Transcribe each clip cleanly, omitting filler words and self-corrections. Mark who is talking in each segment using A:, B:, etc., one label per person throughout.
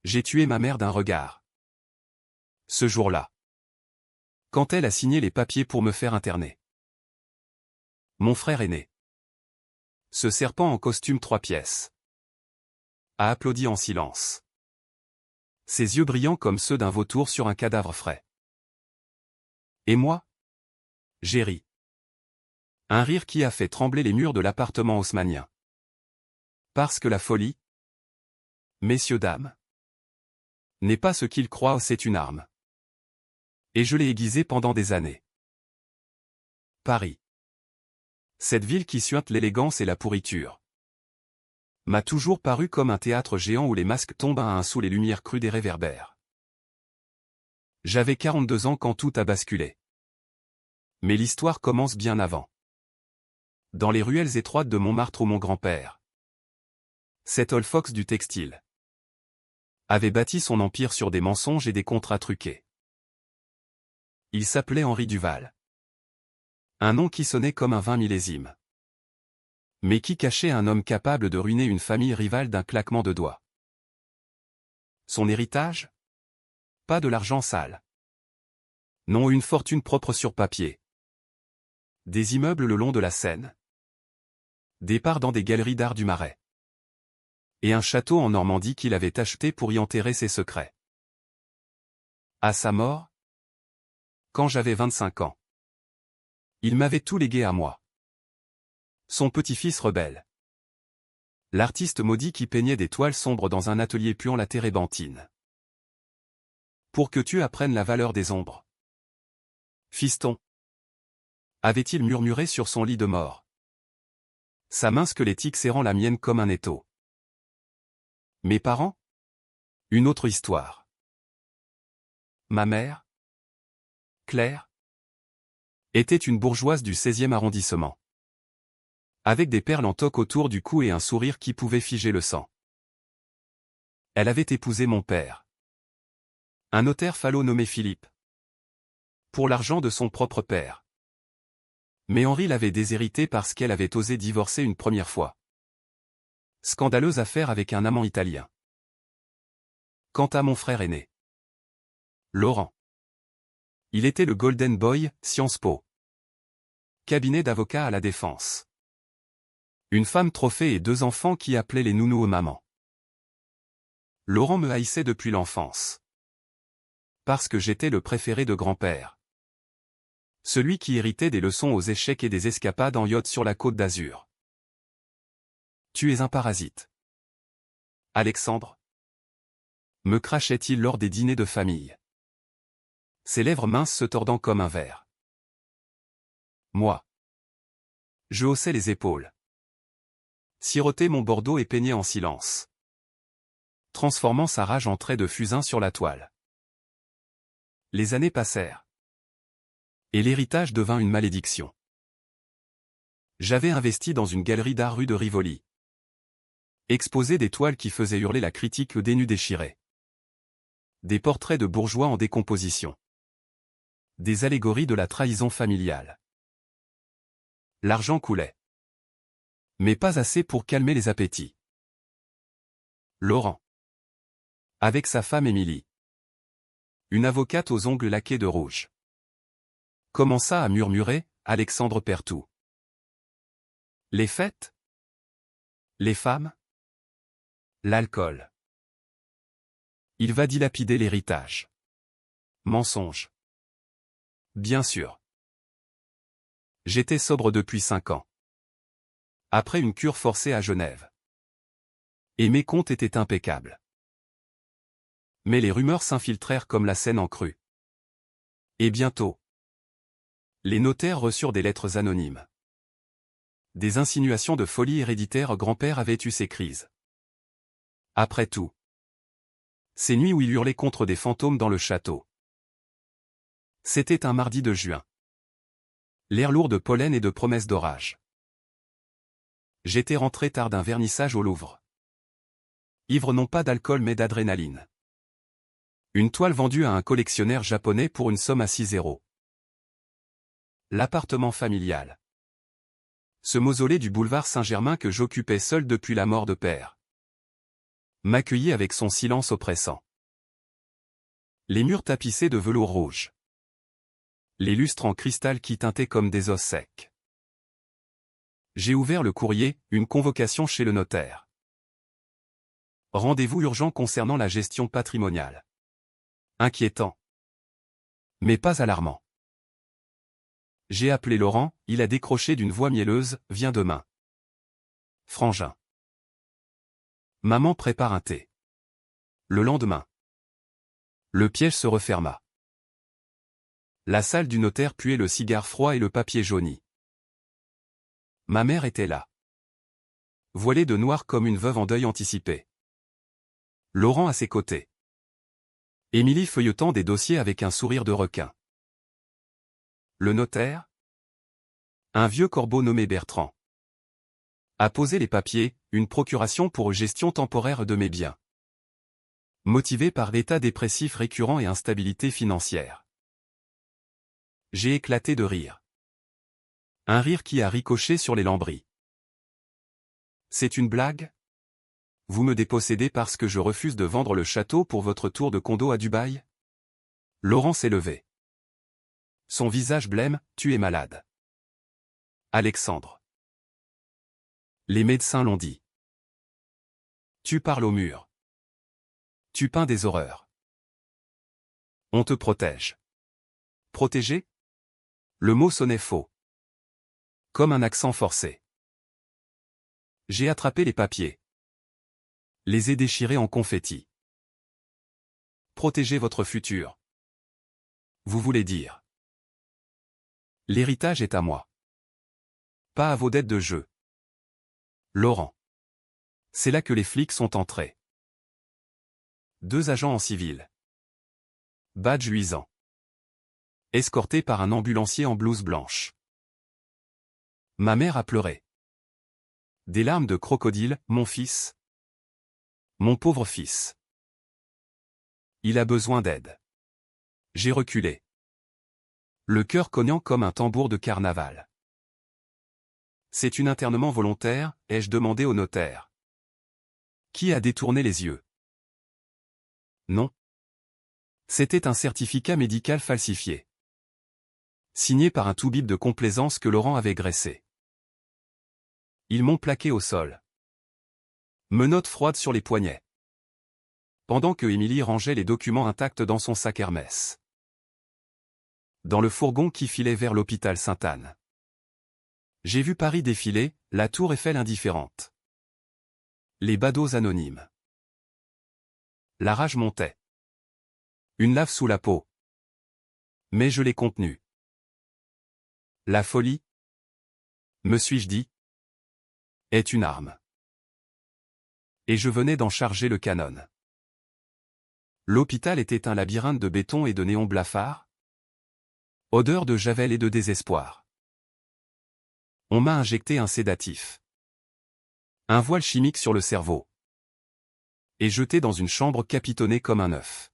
A: J'ai tué ma mère d'un regard. Ce jour-là. Quand elle a signé les papiers pour me faire interner. Mon frère aîné. Ce serpent en costume 3 pièces. A applaudi en silence. Ses yeux brillants comme ceux d'un vautour sur un cadavre frais. Et moi? J'ai ri. Un rire qui a fait trembler les murs de l'appartement haussmannien. Parce que la folie, messieurs dames, n'est pas ce qu'ils croient, c'est une arme. Et je l'ai aiguisée pendant des années. Paris. Cette ville qui suinte l'élégance et la pourriture. M'a toujours paru comme un théâtre géant où les masques tombent un à un sous les lumières crues des réverbères. J'avais 42 ans quand tout a basculé. Mais l'histoire commence bien avant. Dans les ruelles étroites de Montmartre où mon grand-père, cet old fox du textile, avait bâti son empire sur des mensonges et des contrats truqués. Il s'appelait Henri Duval. Un nom qui sonnait comme un 20 millésime. Mais qui cachait un homme capable de ruiner une famille rivale d'un claquement de doigts. Son héritage? Pas de l'argent sale. Non, une fortune propre sur papier. Des immeubles le long de la Seine. Des parts dans des galeries d'art du Marais. Et un château en Normandie qu'il avait acheté pour y enterrer ses secrets. À sa mort, quand j'avais 25 ans, il m'avait tout légué à moi. Son petit-fils rebelle. L'artiste maudit qui peignait des toiles sombres dans un atelier puant la térébenthine. Pour que tu apprennes la valeur des ombres. Fiston. Avait-il murmuré sur son lit de mort. Sa main squelettique serrant la mienne comme un étau. Mes parents? Une autre histoire. Ma mère, Claire, était une bourgeoise du 16e arrondissement. Avec des perles en toque autour du cou et un sourire qui pouvait figer le sang. Elle avait épousé mon père. Un notaire falot nommé Philippe. Pour l'argent de son propre père. Mais Henri l'avait déshéritée parce qu'elle avait osé divorcer une première fois. Scandaleuse affaire avec un amant italien. Quant à mon frère aîné, Laurent. Il était le Golden Boy, Sciences Po. Cabinet d'avocat à la Défense. Une femme trophée et 2 enfants qui appelaient les nounous aux mamans. Laurent me haïssait depuis l'enfance. Parce que j'étais le préféré de grand-père. Celui qui héritait des leçons aux échecs et des escapades en yacht sur la côte d'Azur. Tu es un parasite. Alexandre. Me crachait-il lors des dîners de famille. Ses lèvres minces se tordant comme un verre. Moi. Je haussais les épaules. Sirotais mon Bordeaux et peignais en silence. Transformant sa rage en traits de fusain sur la toile. Les années passèrent. Et l'héritage devint une malédiction. J'avais investi dans une galerie d'art rue de Rivoli. Exposé des toiles qui faisaient hurler la critique des nus déchirés. Des portraits de bourgeois en décomposition. Des allégories de la trahison familiale. L'argent coulait. Mais pas assez pour calmer les appétits. Laurent. Avec sa femme Émilie. Une avocate aux ongles laqués de rouge. Commença à murmurer, Alexandre perd tout. Les fêtes? Les femmes? L'alcool. Il va dilapider l'héritage. Mensonge. Bien sûr. J'étais sobre depuis 5 ans. Après une cure forcée à Genève. Et mes comptes étaient impeccables. Mais les rumeurs s'infiltrèrent comme la Seine en crue. Et bientôt, les notaires reçurent des lettres anonymes. Des insinuations de folie héréditaire. Grand-père avait eu ses crises. Après tout, ces nuits où il hurlait contre des fantômes dans le château. C'était un mardi de juin. L'air lourd de pollen et de promesses d'orage. J'étais rentré tard d'un vernissage au Louvre. Ivre non pas d'alcool mais d'adrénaline. Une toile vendue à un collectionneur japonais pour une somme à 6 €. L'appartement familial. Ce mausolée du boulevard Saint-Germain que j'occupais seul depuis la mort de père. m'accueillit avec son silence oppressant. Les murs tapissés de velours rouge. Les lustres en cristal qui tintaient comme des os secs. J'ai ouvert le courrier, une convocation chez le notaire. Rendez-vous urgent concernant la gestion patrimoniale. Inquiétant. Mais pas alarmant. J'ai appelé Laurent, il a décroché d'une voix mielleuse, viens demain. Frangin. Maman prépare un thé. Le lendemain. Le piège se referma. La salle du notaire puait le cigare froid et le papier jauni. Ma mère était là. Voilée de noir comme une veuve en deuil anticipé. Laurent à ses côtés. Émilie feuilletant des dossiers avec un sourire de requin. Le notaire? Un vieux corbeau nommé Bertrand. A posé les papiers, une procuration pour gestion temporaire de mes biens. Motivé par l'état dépressif récurrent et instabilité financière. J'ai éclaté de rire. Un rire qui a ricoché sur les lambris. C'est une blague? Vous me dépossédez parce que je refuse de vendre le château pour votre tour de condo à Dubaï? Laurent s'est levé. Son visage blême, tu es malade. Alexandre. Les médecins l'ont dit. Tu parles au mur. Tu peins des horreurs. On te protège. Protéger? Le mot sonnait faux. Comme un accent forcé. J'ai attrapé les papiers. Les ai déchirés en confetti. Protégez votre futur. Vous voulez dire. L'héritage est à moi. Pas à vos dettes de jeu. Laurent. C'est là que les flics sont entrés. 2 agents en civil. Badge luisant. Escortés par un ambulancier en blouse blanche. Ma mère a pleuré. Des larmes de crocodile, mon fils. Mon pauvre fils. Il a besoin d'aide. J'ai reculé. Le cœur cognant comme un tambour de carnaval. C'est un internement volontaire, ai-je demandé au notaire. Qui a détourné les yeux? Non. C'était un certificat médical falsifié. Signé par un toubib de complaisance que Laurent avait graissé. Ils m'ont plaqué au sol. Menottes froides sur les poignets. Pendant que Émilie rangeait les documents intacts dans son sac Hermès. Dans le fourgon qui filait vers l'hôpital Sainte-Anne. J'ai vu Paris défiler, la tour Eiffel indifférente. Les badauds anonymes. La rage montait. Une lave sous la peau. Mais je l'ai contenue. La folie, me suis-je dit, est une arme. Et je venais d'en charger le canon. L'hôpital était un labyrinthe de béton et de néons blafards. Odeur de javel et de désespoir. On m'a injecté un sédatif. Un voile chimique sur le cerveau. Et jeté dans une chambre capitonnée comme un œuf.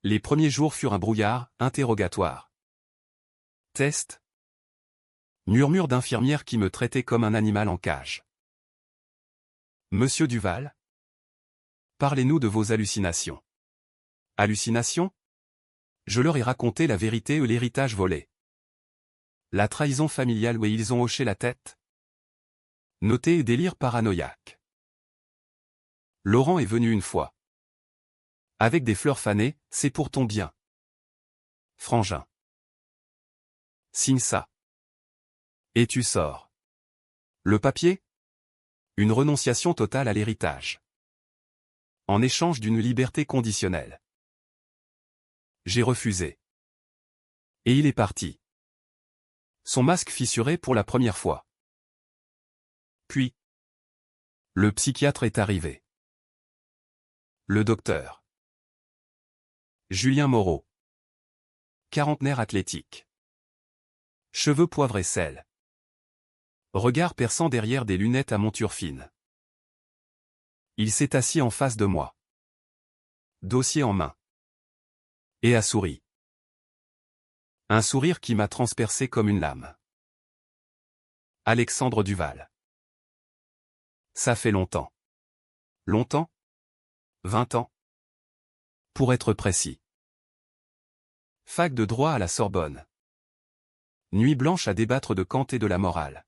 A: Les premiers jours furent un brouillard, interrogatoire. Test. Murmure d'infirmière qui me traitait comme un animal en cage. Monsieur Duval? Parlez-nous de vos hallucinations. Hallucinations? Je leur ai raconté la vérité et l'héritage volé. La trahison familiale où ils ont hoché la tête. Noté et délire paranoïaque. Laurent est venu une fois. Avec des fleurs fanées, c'est pour ton bien. Frangin. Signe ça. Et tu sors. Le papier? Une renonciation totale à l'héritage. En échange d'une liberté conditionnelle. J'ai refusé. Et il est parti. Son masque fissuré pour la première fois. Puis, le psychiatre est arrivé. Le docteur. Julien Moreau. Quarantenaire athlétique. Cheveux poivre et sel. Regard perçant derrière des lunettes à monture fine. Il s'est assis en face de moi. Dossier en main. Et a souri. Un sourire qui m'a transpercé comme une lame. Alexandre Duval. Ça fait longtemps. Longtemps? 20 ans. Pour être précis. Fac de droit à la Sorbonne. Nuit blanche à débattre de Kant et de la morale.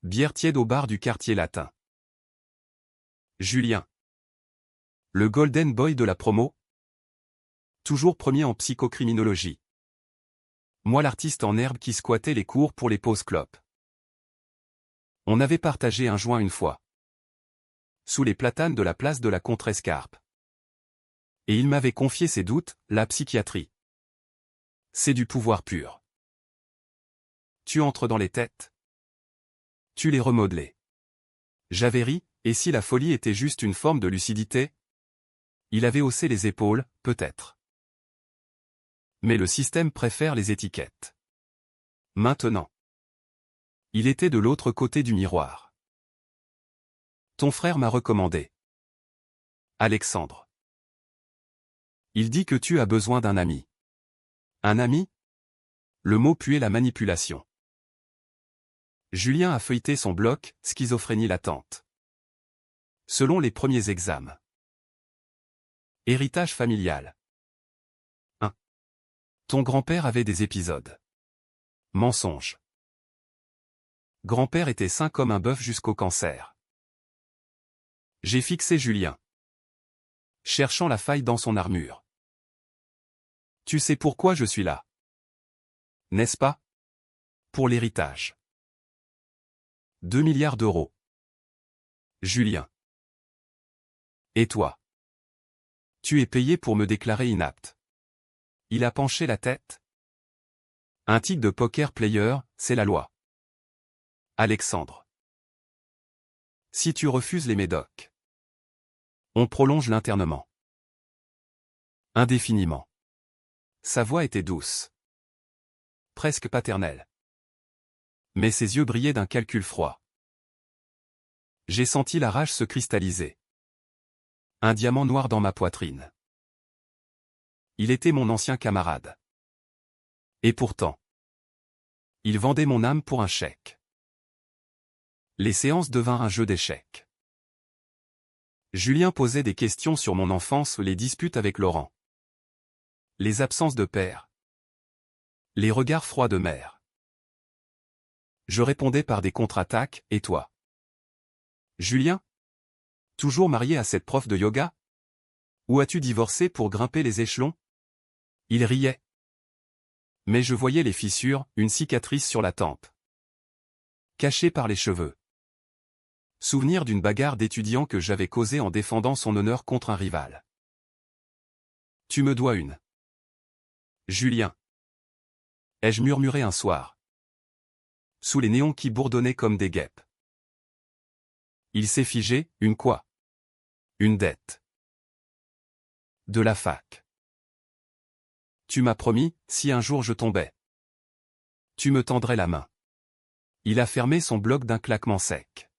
A: Bière tiède au bar du quartier latin. Julien. Le golden boy de la promo? Toujours premier en psychocriminologie. Moi l'artiste en herbe qui squattait les cours pour les pauses clopes. On avait partagé un joint une fois. Sous les platanes de la place de la Contrescarpe. Et il m'avait confié ses doutes, la psychiatrie. C'est du pouvoir pur. Tu entres dans les têtes. Tu les remodelais. J'avais ri, et si la folie était juste une forme de lucidité? Il avait haussé les épaules, peut-être. Mais le système préfère les étiquettes. Maintenant. Il était de l'autre côté du miroir. Ton frère m'a recommandé. Alexandre. Il dit que tu as besoin d'un ami. Un ami? Le mot puait la manipulation. Julien a feuilleté son bloc, schizophrénie latente. Selon les premiers examens. Héritage familial. 1. Ton grand-père avait des épisodes. Mensonge. Grand-père était sain comme un bœuf jusqu'au cancer. J'ai fixé Julien. Cherchant la faille dans son armure. Tu sais pourquoi je suis là? N'est-ce pas? Pour l'héritage. 2 milliards d'euros. Julien. Et toi? Tu es payé pour me déclarer inapte. Il a penché la tête. Un tic de poker player, c'est la loi. Alexandre. Si tu refuses les médocs. On prolonge l'internement. Indéfiniment. Sa voix était douce. Presque paternelle. Mais ses yeux brillaient d'un calcul froid. J'ai senti la rage se cristalliser. Un diamant noir dans ma poitrine. Il était mon ancien camarade. Et pourtant. Il vendait mon âme pour un chèque. Les séances devinrent un jeu d'échecs. Julien posait des questions sur mon enfance ou les disputes avec Laurent. Les absences de père. Les regards froids de mère. Je répondais par des contre-attaques, et toi? Julien? Toujours marié à cette prof de yoga? Ou as-tu divorcé pour grimper les échelons? Il riait. Mais je voyais les fissures, une cicatrice sur la tempe. Cachée par les cheveux. Souvenir d'une bagarre d'étudiant que j'avais causée en défendant son honneur contre un rival. Tu me dois une. Julien. Ai-je murmuré un soir. Sous les néons qui bourdonnaient comme des guêpes. Il s'est figé, une quoi? Une dette. De la fac. Tu m'as promis, si un jour je tombais. Tu me tendrais la main. Il a fermé son bloc d'un claquement sec.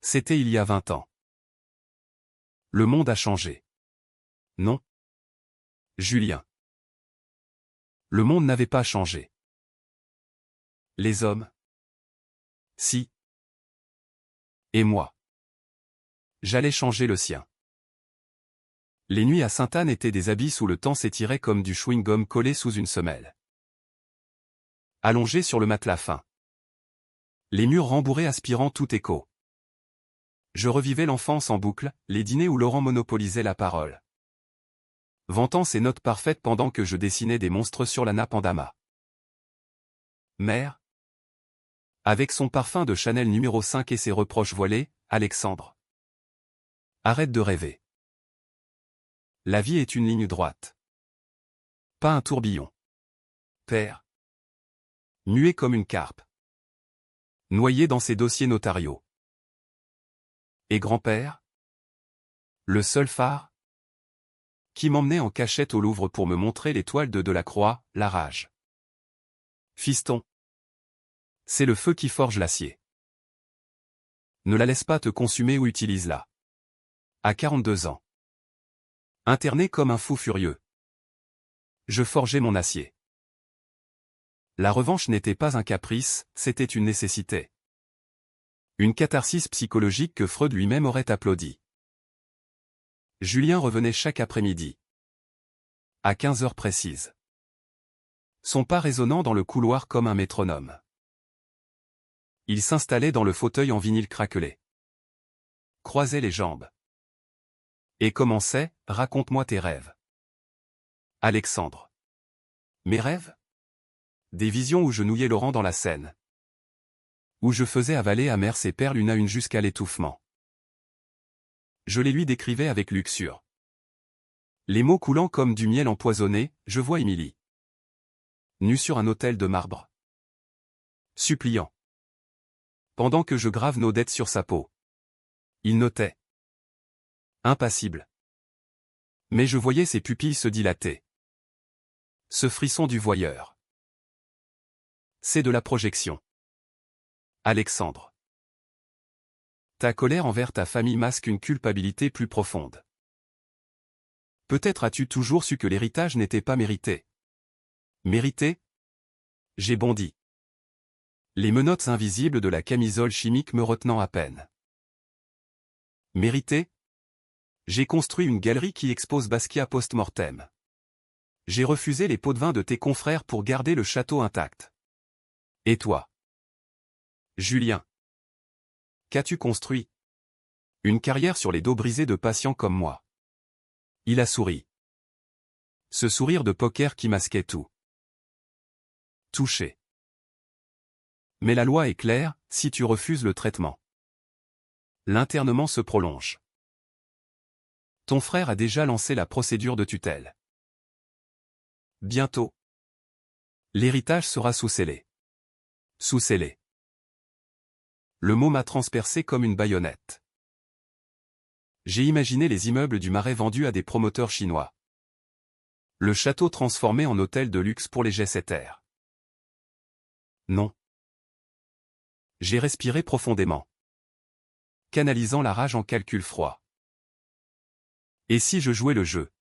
A: C'était il y a 20 ans. Le monde a changé. Non. Julien. Le monde n'avait pas changé. Les hommes. Si. Et moi. J'allais changer le sien. Les nuits à Sainte-Anne étaient des abysses où le temps s'étirait comme du chewing-gum collé sous une semelle. Allongé sur le matelas fin. Les murs rembourrés aspirant tout écho. Je revivais l'enfance en boucle, les dîners où Laurent monopolisait la parole. Vantant ses notes parfaites pendant que je dessinais des monstres sur la nappe en damas. Mère. Avec son parfum de Chanel numéro 5 et ses reproches voilés, Alexandre. Arrête de rêver. La vie est une ligne droite. Pas un tourbillon. Père. Muet comme une carpe. Noyé dans ses dossiers notariaux. Et grand-père? Le seul phare? Qui m'emmenait en cachette au Louvre pour me montrer l'étoile de Delacroix, la rage. Fiston. C'est le feu qui forge l'acier. Ne la laisse pas te consumer ou utilise-la. À 42 ans. Interné comme un fou furieux. Je forgeais mon acier. La revanche n'était pas un caprice, c'était une nécessité. Une catharsis psychologique que Freud lui-même aurait applaudi. Julien revenait chaque après-midi. À 15 heures précises. Son pas résonnant dans le couloir comme un métronome. Il s'installait dans le fauteuil en vinyle craquelé. Croisait les jambes. Et commençait, raconte-moi tes rêves. Alexandre. Mes rêves? Des visions où je nouillais Laurent dans la Seine. Où je faisais avaler à mère ses perles une à une jusqu'à l'étouffement. Je les lui décrivais avec luxure. Les mots coulant comme du miel empoisonné, je vois Émilie. Nue sur un autel de marbre. Suppliant. Pendant que je grave nos dettes sur sa peau. Il notait. Impassible. Mais je voyais ses pupilles se dilater. Ce frisson du voyeur. C'est de la projection. Alexandre. Ta colère envers ta famille masque une culpabilité plus profonde. Peut-être as-tu toujours su que l'héritage n'était pas mérité. Mérité? J'ai bondi. Les menottes invisibles de la camisole chimique me retenant à peine. Mérité? J'ai construit une galerie qui expose Basquiat post-mortem. J'ai refusé les pots de vin de tes confrères pour garder le château intact. Et toi? Julien. Qu'as-tu construit? Une carrière sur les dos brisés de patients comme moi. Il a souri. Ce sourire de poker qui masquait tout. Touché. Mais la loi est claire, si tu refuses le traitement. L'internement se prolonge. Ton frère a déjà lancé la procédure de tutelle. Bientôt. L'héritage sera sous scellé. Sous scellé. Le mot m'a transpercé comme une baïonnette. J'ai imaginé les immeubles du Marais vendus à des promoteurs chinois. Le château transformé en hôtel de luxe pour les jet-setters. Non. J'ai respiré profondément. Canalisant la rage en calcul froid. Et si je jouais le jeu?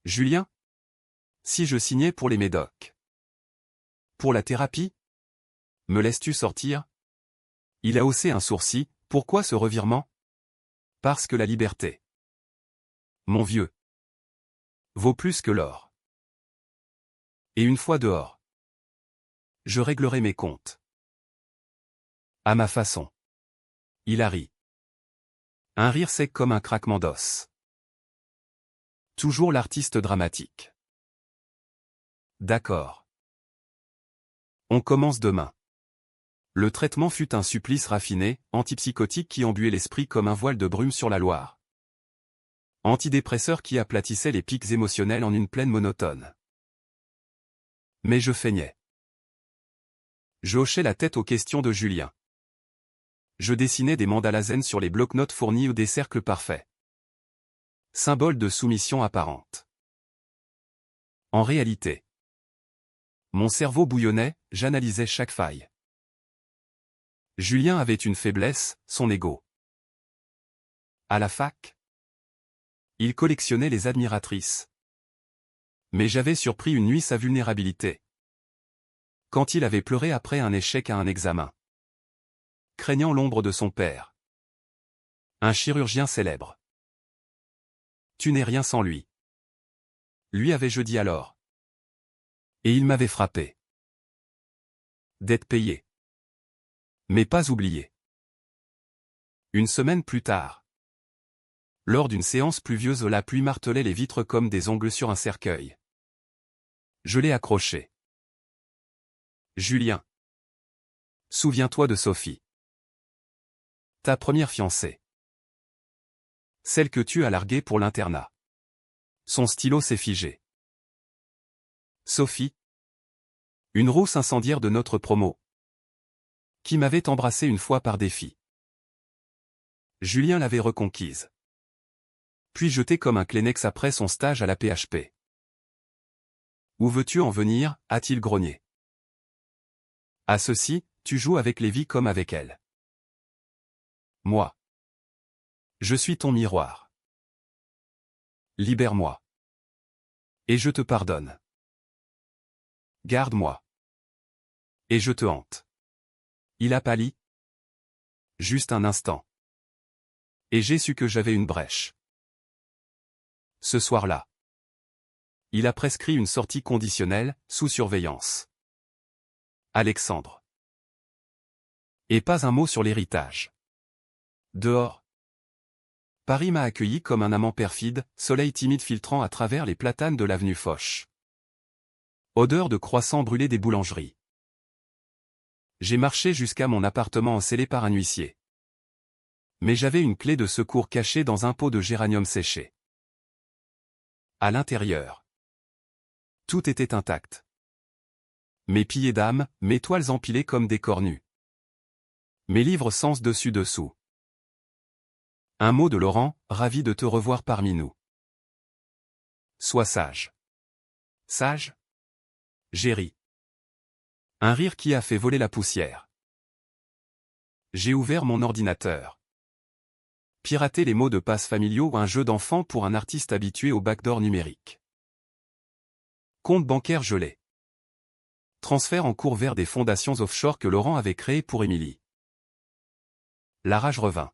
A: Julien? Si je signais pour les médocs? Pour la thérapie? Me laisses-tu sortir? Il a haussé un sourcil, pourquoi ce revirement? Parce que la liberté. Mon vieux. Vaut plus que l'or. Et une fois dehors. Je réglerai mes comptes. À ma façon. Il a ri. Un rire sec comme un craquement d'os. Toujours l'artiste dramatique. D'accord. On commence demain. Le traitement fut un supplice raffiné, antipsychotique qui embuait l'esprit comme un voile de brume sur la Loire. Antidépresseur qui aplatissait les pics émotionnels en une plaine monotone. Mais je feignais. Je hochais la tête aux questions de Julien. Je dessinais des mandalas zen sur les blocs-notes fournis ou des cercles parfaits. Symbole de soumission apparente. En réalité, mon cerveau bouillonnait, j'analysais chaque faille. Julien avait une faiblesse, son ego. À la fac, il collectionnait les admiratrices. Mais j'avais surpris une nuit sa vulnérabilité. Quand il avait pleuré après un échec à un examen. Craignant l'ombre de son père. Un chirurgien célèbre. Tu n'es rien sans lui. Lui avais-je dit alors. Et il m'avait frappé. D'être payé. Mais pas oublié. Une semaine plus tard. Lors d'une séance pluvieuse, la pluie martelait les vitres comme des ongles sur un cercueil. Je l'ai accroché. Julien. Souviens-toi de Sophie. Ta première fiancée. Celle que tu as larguée pour l'internat. Son stylo s'est figé. Sophie. Une rousse incendiaire de notre promo. Qui m'avait embrassé une fois par défi. Julien l'avait reconquise. Puis jeté comme un Kleenex après son stage à la PHP. Où veux-tu en venir, a-t-il grogné. À ceci, tu joues avec les vies comme avec elles. Moi. Je suis ton miroir. Libère-moi. Et je te pardonne. Garde-moi. Et je te hante. Il a pâli. Juste un instant. Et j'ai su que j'avais une brèche. Ce soir-là. Il a prescrit une sortie conditionnelle, sous surveillance. Alexandre. Et pas un mot sur l'héritage. Dehors. Paris m'a accueilli comme un amant perfide, soleil timide filtrant à travers les platanes de l'avenue Foch. Odeur de croissants brûlés des boulangeries. J'ai marché jusqu'à mon appartement scellé par un huissier. Mais j'avais une clé de secours cachée dans un pot de géranium séché. À l'intérieur. Tout était intact. Mes pillés d'âme, mes toiles empilées comme des cornues. Mes livres sens dessus-dessous. Un mot de Laurent, ravi de te revoir parmi nous. Sois sage. Sage? J'ai ri. Un rire qui a fait voler la poussière. J'ai ouvert mon ordinateur. Pirater les mots de passe familiaux ou un jeu d'enfant pour un artiste habitué au backdoor numérique. Compte bancaire gelé. Transfert en cours vers des fondations offshore que Laurent avait créées pour Émilie. La rage revint.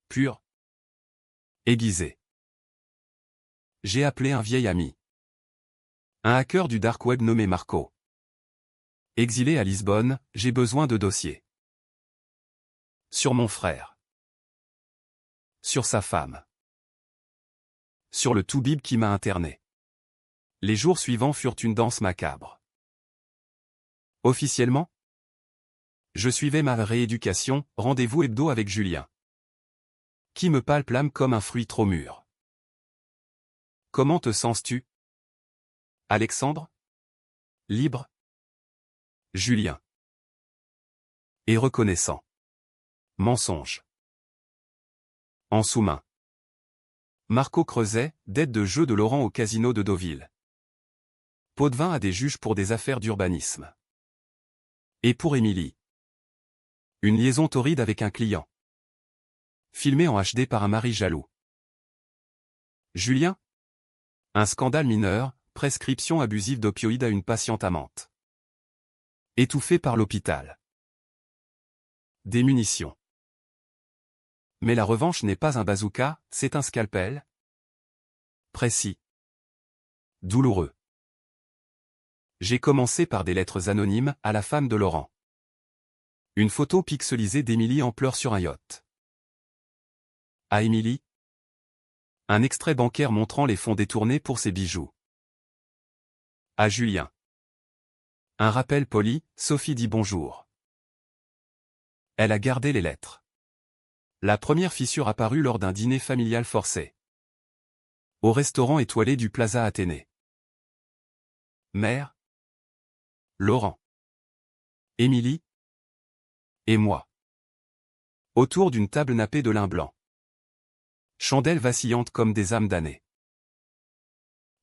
A: Pure. Aiguisée. J'ai appelé un vieil ami. Un hacker du dark web nommé Marco. Exilé à Lisbonne, j'ai besoin de dossiers. Sur mon frère. Sur sa femme. Sur le toubib qui m'a interné. Les jours suivants furent une danse macabre. Officiellement, je suivais ma rééducation, rendez-vous hebdo avec Julien. Qui me palpe l'âme comme un fruit trop mûr. Comment te sens-tu, Alexandre? Libre? Julien. Et reconnaissant. Mensonge. En sous-main. Marco creusait, dette de jeu de Laurent au casino de Deauville. Pot de vin à des juges pour des affaires d'urbanisme. Et pour Émilie. Une liaison torride avec un client. Filmé en HD par un mari jaloux. Julien? Un scandale mineur, prescription abusive d'opioïdes à une patiente amante. Étouffé par l'hôpital. Des munitions. Mais la revanche n'est pas un bazooka, c'est un scalpel. Précis. Douloureux. J'ai commencé par des lettres anonymes à la femme de Laurent. Une photo pixelisée d'Émilie en pleurs sur un yacht. À Émilie. Un extrait bancaire montrant les fonds détournés pour ses bijoux. À Julien. Un rappel poli, Sophie dit bonjour. Elle a gardé les lettres. La première fissure apparut lors d'un dîner familial forcé. Au restaurant étoilé du Plaza Athénée. Mère. Laurent. Émilie. Et moi. Autour d'une table nappée de lin blanc. Chandelles vacillantes comme des âmes damnées.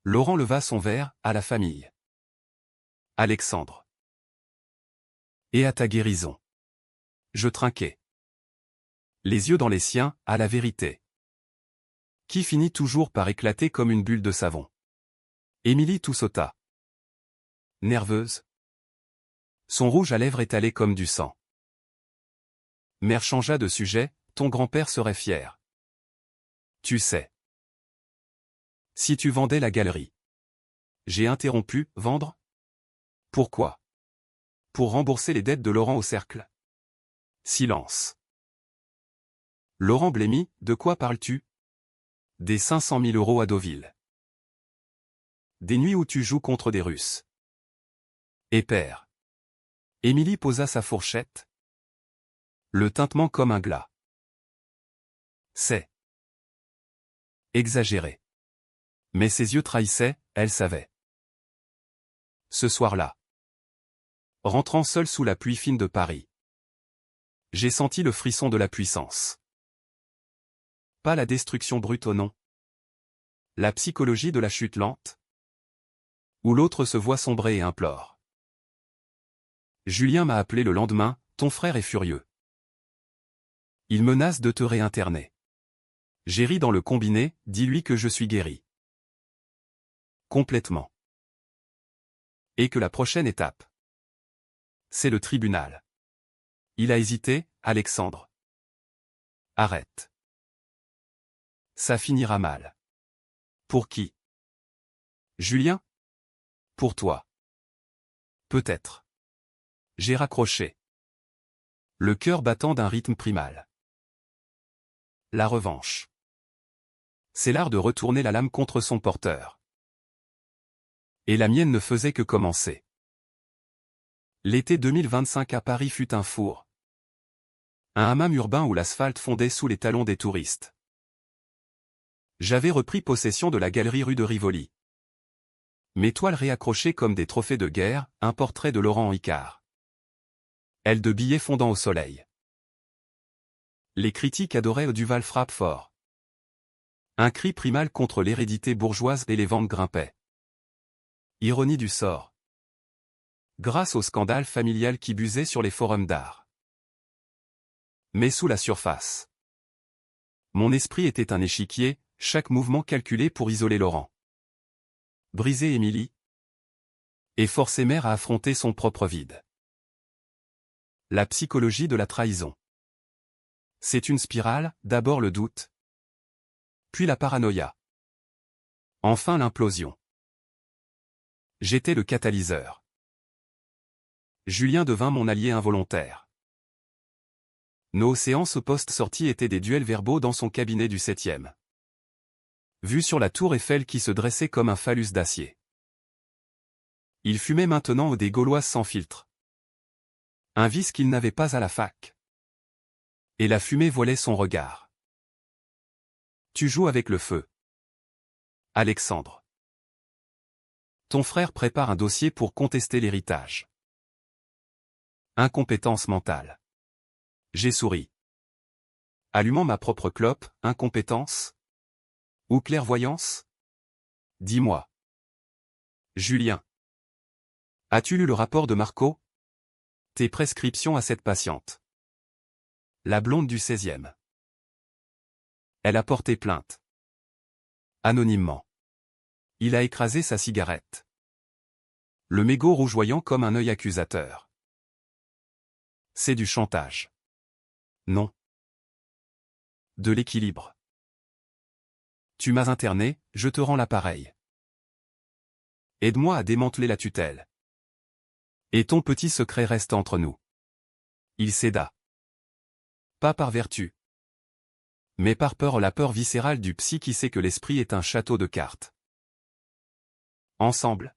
A: Laurent leva son verre, à la famille. Alexandre. Et à ta guérison. Je trinquai. Les yeux dans les siens, à la vérité. Qui finit toujours par éclater comme une bulle de savon. Émilie tout sauta. Nerveuse. Son rouge à lèvres étalé comme du sang. Mère changea de sujet, ton grand-père serait fier. Tu sais. Si tu vendais la galerie. J'ai interrompu, vendre? Pourquoi? Pour rembourser les dettes de Laurent au cercle. Silence. Laurent blêmit, de quoi parles-tu? Des 500 000 € à Deauville. Des nuits où tu joues contre des Russes. Et père. Émilie posa sa fourchette. Le tintement comme un glas. C'est exagéré. Mais ses yeux trahissaient, elle savait. Ce soir-là. Rentrant seul sous la pluie fine de Paris. J'ai senti le frisson de la puissance. Pas la destruction brute au non. La psychologie de la chute lente. Où l'autre se voit sombrer et implore. Julien m'a appelé le lendemain, ton frère est furieux. Il menace de te réinterner. J'ai ri dans le combiné, dis-lui que je suis guéri. Complètement. Et que la prochaine étape. C'est le tribunal. Il a hésité, Alexandre. Arrête. Ça finira mal. Pour qui? Julien? Pour toi. Peut-être. J'ai raccroché. Le cœur battant d'un rythme primal. La revanche. C'est l'art de retourner la lame contre son porteur. Et la mienne ne faisait que commencer. L'été 2025 à Paris fut un four. Un hammam urbain où l'asphalte fondait sous les talons des touristes. J'avais repris possession de la galerie rue de Rivoli. Mes toiles réaccrochées comme des trophées de guerre, un portrait de Laurent Icard. Ailes de billets fondant au soleil. Les critiques adoraient Duval frappe fort. Un cri primal contre l'hérédité bourgeoise et les ventes grimpaient. Ironie du sort. Grâce au scandale familial qui busait sur les forums d'art. Mais sous la surface. Mon esprit était un échiquier, chaque mouvement calculé pour isoler Laurent. Briser Émilie. Et forcer Mère à affronter son propre vide. La psychologie de la trahison. C'est une spirale, d'abord le doute. Puis la paranoïa. Enfin l'implosion. J'étais le catalyseur. Julien devint mon allié involontaire. Nos séances post-sortie étaient des duels verbaux dans son cabinet du 7e. Vue sur la tour Eiffel qui se dressait comme un phallus d'acier. Il fumait maintenant des Gauloises sans filtre. Un vice qu'il n'avait pas à la fac. Et la fumée voilait son regard. Tu joues avec le feu. Alexandre. Ton frère prépare un dossier pour contester l'héritage. Incompétence mentale. J'ai souri. Allumant ma propre clope, incompétence? Ou clairvoyance? Dis-moi. Julien. As-tu lu le rapport de Marco? Tes prescriptions à cette patiente. La blonde du 16e. Elle a porté plainte. Anonymement. Il a écrasé sa cigarette. Le mégot rougeoyant comme un œil accusateur. C'est du chantage. Non. De l'équilibre. Tu m'as interné, je te rends l'appareil. Aide-moi à démanteler la tutelle. Et ton petit secret reste entre nous. Il céda. Pas par vertu. Mais par peur, la peur viscérale du psy qui sait que l'esprit est un château de cartes. Ensemble.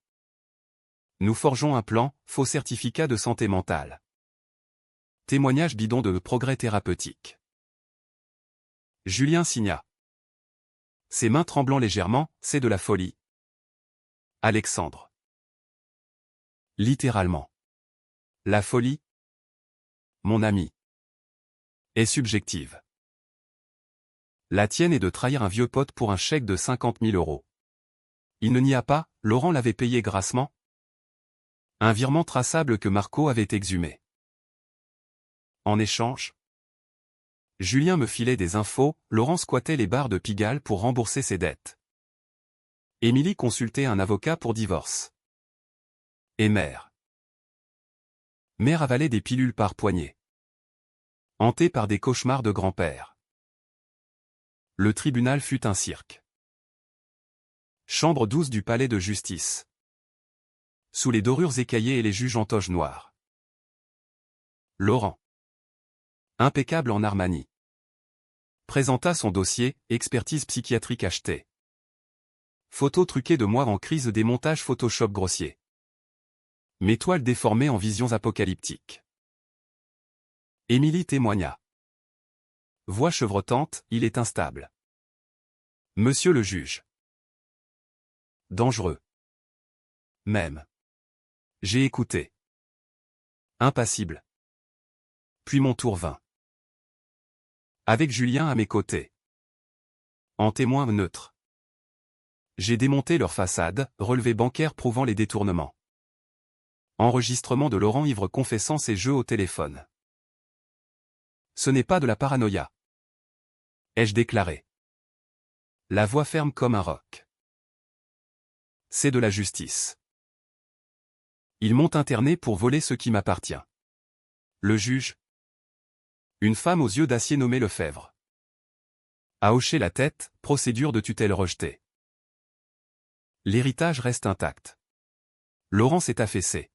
A: Nous forgeons un plan, faux certificat de santé mentale. Témoignage bidon de progrès thérapeutique. Julien signa. Ses mains tremblant légèrement, c'est de la folie. Alexandre. Littéralement. La folie, mon ami, est subjective. La tienne est de trahir un vieux pote pour un chèque de 50 000 €. Il ne n'y a pas, Laurent l'avait payé grassement. Un virement traçable que Marco avait exhumé. En échange, Julien me filait des infos, Laurent squattait les bars de Pigalle pour rembourser ses dettes. Émilie consultait un avocat pour divorce. Et Mère avalait des pilules par poignée. Hantée par des cauchemars de grand-père. Le tribunal fut un cirque. Chambre 12 du palais de justice. Sous les dorures écaillées et les juges en toge noire. Laurent. Impeccable en Armani. Présenta son dossier, expertise psychiatrique achetée. Photos truquées de moi en crise des montages Photoshop grossiers. Mes toiles déformées en visions apocalyptiques. Émilie témoigna. Voix chevrotante, il est instable. Monsieur le juge. Dangereux. Même. J'ai écouté. Impassible. Puis mon tour vint. Avec Julien à mes côtés. En témoin neutre. J'ai démonté leur façade, relevé bancaire prouvant les détournements. Enregistrement de Laurent ivre confessant ses jeux au téléphone. Ce n'est pas de la paranoïa. Ai-je déclaré. La voix ferme comme un roc. C'est de la justice. Ils m'ont interné pour voler ce qui m'appartient. Le juge. Une femme aux yeux d'acier nommée Lefebvre a hoché la tête, procédure de tutelle rejetée. L'héritage reste intact. Laurent s'est affaissé.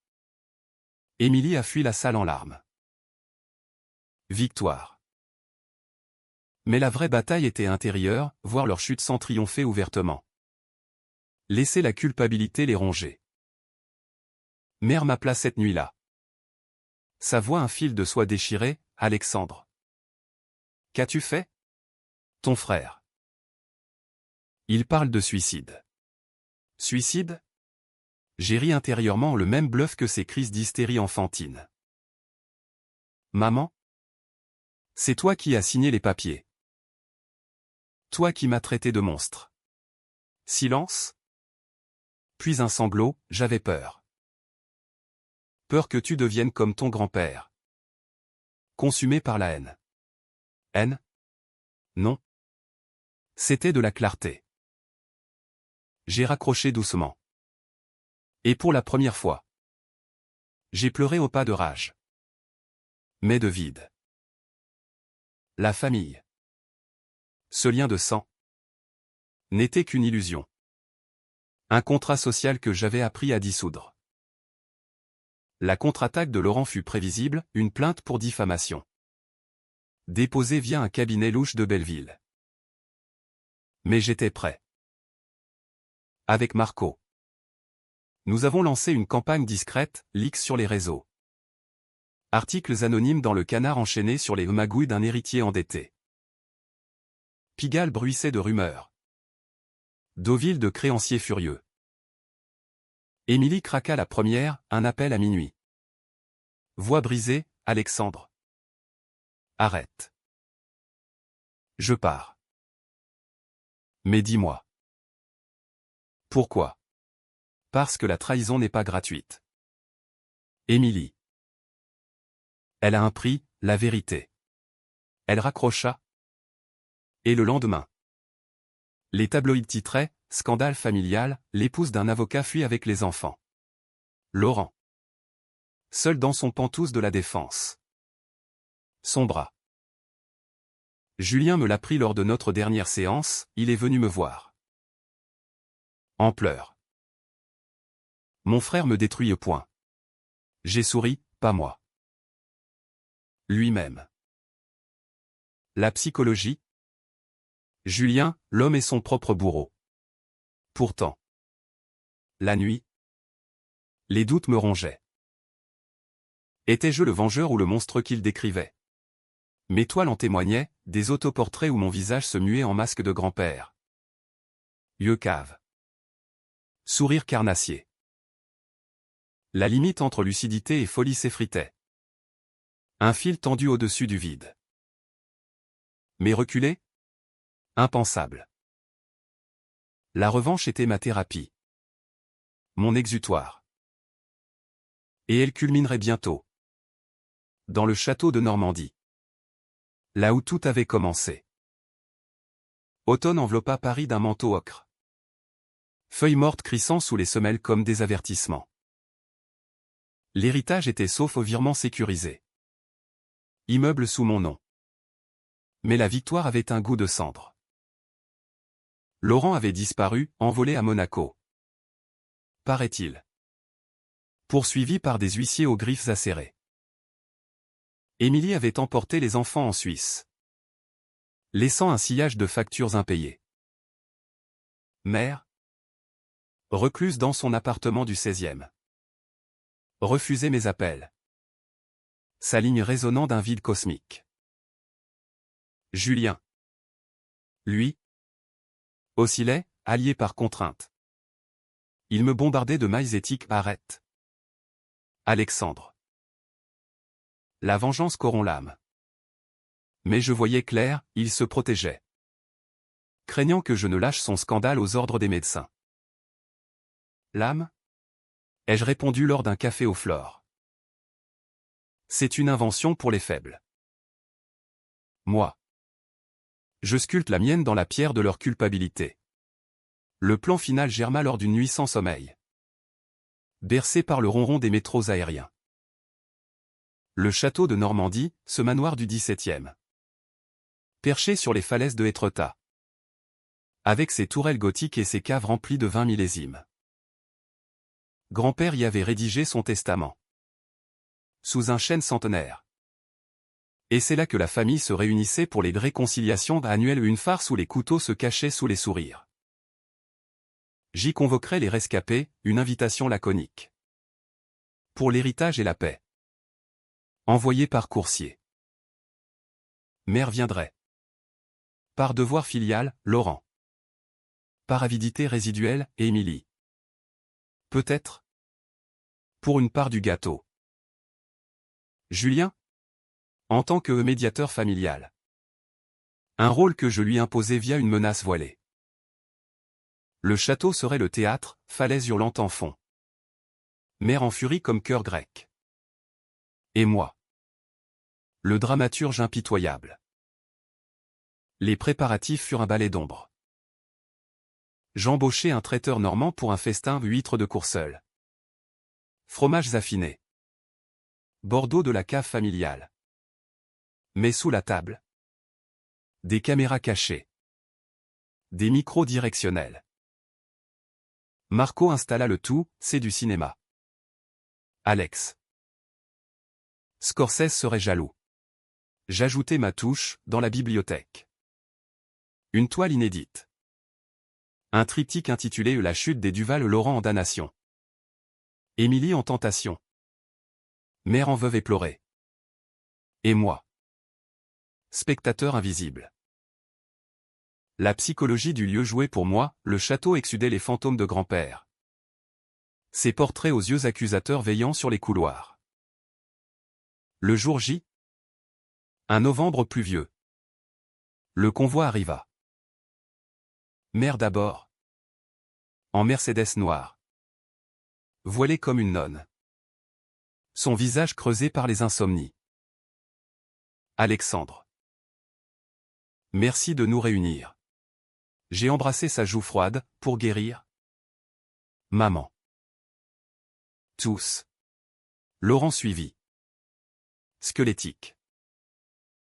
A: Émilie a fui la salle en larmes. Victoire. Mais la vraie bataille était intérieure, voir leur chute sans triompher ouvertement. Laisser la culpabilité les ronger. Mère m'appela cette nuit-là. Sa voix un fil de soie déchiré, Alexandre. Qu'as-tu fait? Ton frère. Il parle de suicide. Suicide? J'ai ri intérieurement le même bluff que ces crises d'hystérie enfantine. Maman? C'est toi qui as signé les papiers. Toi qui m'as traité de monstre. Silence? Puis un sanglot, j'avais peur. Peur que tu deviennes comme ton grand-père. Consumé par la haine. Haine? Non. C'était de la clarté. J'ai raccroché doucement. Et pour la première fois. J'ai pleuré au pas de rage. Mais de vide. La famille. Ce lien de sang. N'était qu'une illusion. Un contrat social que j'avais appris à dissoudre. La contre-attaque de Laurent fut prévisible, une plainte pour diffamation. Déposée via un cabinet louche de Belleville. Mais j'étais prêt. Avec Marco. Nous avons lancé une campagne discrète, leaks sur les réseaux. Articles anonymes dans le Canard enchaîné sur les magouilles d'un héritier endetté. Pigalle bruissait de rumeurs. Deauville de créanciers furieux. Émilie craqua la première, un appel à minuit. Voix brisée, Alexandre. Arrête. Je pars. Mais dis-moi. Pourquoi? Parce que la trahison n'est pas gratuite. Émilie. Elle a un prix, la vérité. Elle raccrocha. Et le lendemain. Les tabloïds titraient, scandale familial, l'épouse d'un avocat fuit avec les enfants. Laurent. Seul dans son pantouse de la défense. Son bras. Julien me l'a pris lors de notre dernière séance, il est venu me voir. En pleurs. Mon frère me détruit au point. J'ai souri, pas moi. Lui-même. La psychologie. Julien, l'homme est son propre bourreau. Pourtant. La nuit. Les doutes me rongeaient. Étais-je le vengeur ou le monstre qu'il décrivait? Mes toiles en témoignaient, des autoportraits où mon visage se muait en masque de grand-père. Yeux caves. Sourire carnassier. La limite entre lucidité et folie s'effritait. Un fil tendu au-dessus du vide. Mais reculer? Impensable. La revanche était ma thérapie. Mon exutoire. Et elle culminerait bientôt. Dans le château de Normandie. Là où tout avait commencé. Automne enveloppa Paris d'un manteau ocre. Feuilles mortes crissant sous les semelles comme des avertissements. L'héritage était sauf au virement sécurisé. Immeuble sous mon nom. Mais la victoire avait un goût de cendre. Laurent avait disparu, envolé à Monaco. Paraît-il. Poursuivi par des huissiers aux griffes acérées. Émilie avait emporté les enfants en Suisse. Laissant un sillage de factures impayées. Mère. Recluse dans son appartement du 16e. Refusait mes appels. Sa ligne résonnant d'un vide cosmique. Julien. Lui. Oscillait, allié par contrainte. Il me bombardait de mailles éthiques, arrête. Alexandre. La vengeance corrompt l'âme. Mais je voyais clair, il se protégeait. Craignant que je ne lâche son scandale aux ordres des médecins. L'âme? Ai-je répondu lors d'un café aux fleurs. C'est une invention pour les faibles. Moi. Je sculpte la mienne dans la pierre de leur culpabilité. Le plan final germa lors d'une nuit sans sommeil. Bercé par le ronron des métros aériens. Le château de Normandie, ce manoir du XVIIe. Perché sur les falaises de Étretat. Avec ses tourelles gothiques et ses caves remplies de 20 millésimes. Grand-père y avait rédigé son testament. Sous un chêne centenaire. Et c'est là que la famille se réunissait pour les réconciliations annuelles, une farce où les couteaux se cachaient sous les sourires. J'y convoquerai les rescapés, une invitation laconique. Pour l'héritage et la paix. Envoyé par coursier. Mère viendrait. Par devoir filial, Laurent. Par avidité résiduelle, Émilie. Peut-être. Pour une part du gâteau. Julien. En tant que médiateur familial. Un rôle que je lui imposais via une menace voilée. Le château serait le théâtre, falaise hurlante en fond. Mère en furie comme cœur grec. Et moi. Le dramaturge impitoyable. Les préparatifs furent un balai d'ombre. J'embauchai un traiteur normand pour un festin, huîtres de Courseulles. Fromages affinés. Bordeaux de la cave familiale. Mais sous la table. Des caméras cachées. Des micros directionnels. Marco installa le tout, c'est du cinéma. Alex. Scorsese serait jaloux. J'ajoutai ma touche, dans la bibliothèque. Une toile inédite. Un triptyque intitulé La chute des Duval-Laurent en damnation. Émilie en tentation. Mère en veuve éplorée. Et moi. Spectateur invisible. La psychologie du lieu jouait pour moi, le château exsudait les fantômes de grand-père. Ses portraits aux yeux accusateurs veillant sur les couloirs. Le jour J. Un novembre pluvieux. Le convoi arriva. Mère d'abord. En Mercedes noire. Voilée comme une nonne. Son visage creusé par les insomnies. Alexandre. Merci de nous réunir. J'ai embrassé sa joue froide, pour guérir. Maman. Tous. Laurent suivit. Squelettique.